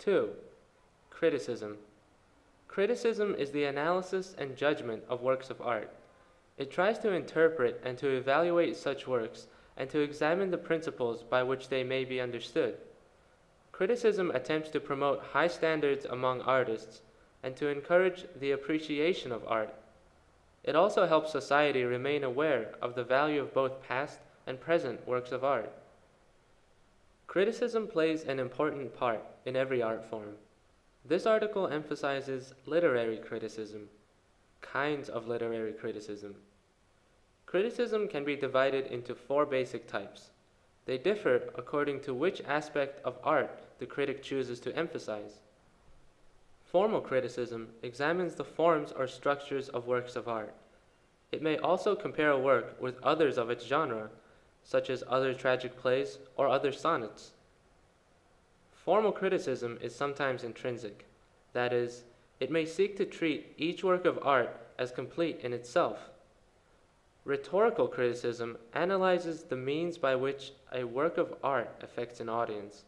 2. Criticism. Criticism is the analysis and judgment of works of art. It tries to interpret and to evaluate such works and to examine the principles by which they may be understood. Criticism attempts to promote high standards among artists and to encourage the appreciation of art. It also helps society remain aware of the value of both past and present works of art. Criticism plays an important part in every art form. This article emphasizes literary criticism, kinds of literary criticism. Criticism can be divided into 4 basic types. They differ according to which aspect of art the critic chooses to emphasize. Formal criticism examines the forms or structures of works of art. It may also compare a work with others of its genre, such as other tragic plays or other sonnets. Formal criticism is sometimes intrinsic. That is, it may seek to treat each work of art as complete in itself. Rhetorical criticism analyzes the means by which a work of art affects an audience.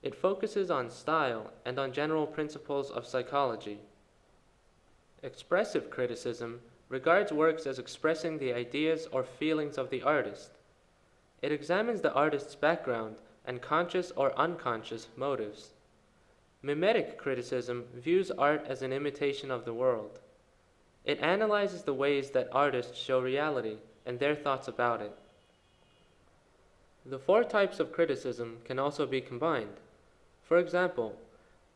It focuses on style and on general principles of psychology. Expressive criticism regards works as expressing the ideas or feelings of the artist. It examines the artist's background and conscious or unconscious motives. Mimetic criticism views art as an imitation of the world. It analyzes the ways that artists show reality and their thoughts about it. The 4 types of criticism can also be combined. For example,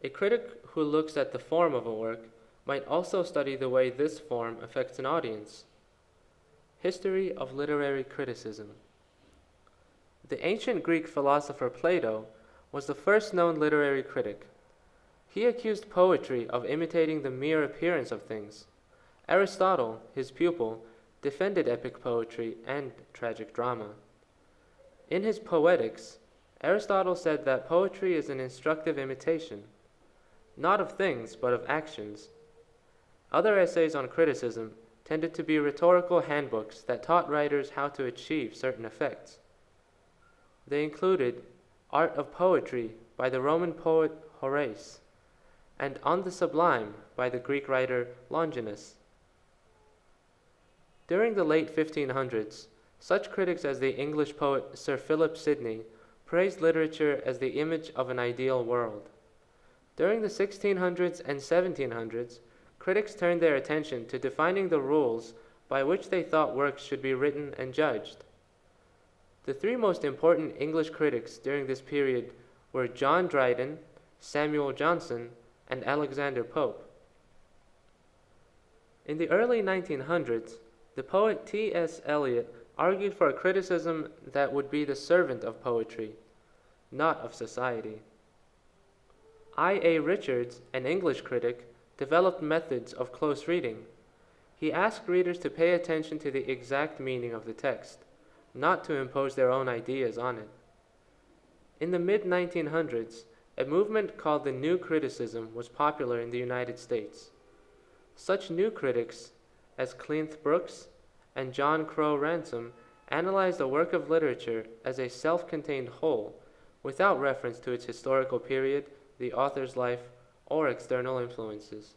a critic who looks at the form of a work might also study the way this form affects an audience. History of literary criticism. The ancient Greek philosopher Plato was the first known literary critic. He accused poetry of imitating the mere appearance of things. Aristotle, his pupil, defended epic poetry and tragic drama. In his Poetics, Aristotle said that poetry is an instructive imitation, not of things, but of actions. Other essays on criticism tended to be rhetorical handbooks that taught writers how to achieve certain effects. They included Art of Poetry by the Roman poet Horace, and On the Sublime by the Greek writer Longinus. During the late 1500s, such critics as the English poet Sir Philip Sidney praised literature as the image of an ideal world. During the 1600s and 1700s, critics turned their attention to defining the rules by which they thought works should be written and judged. The 3 most important English critics during this period were John Dryden, Samuel Johnson, and Alexander Pope. In the early 1900s, the poet T.S. Eliot argued for a criticism that would be the servant of poetry, not of society. I.A. Richards, an English critic, developed methods of close reading. He asked readers to pay attention to the exact meaning of the text, not to impose their own ideas on it. In the mid-1900s, a movement called the New Criticism was popular in the United States. Such new critics as Cleanth Brooks and John Crowe Ransom analyzed a work of literature as a self-contained whole, without reference to its historical period, the author's life, or external influences.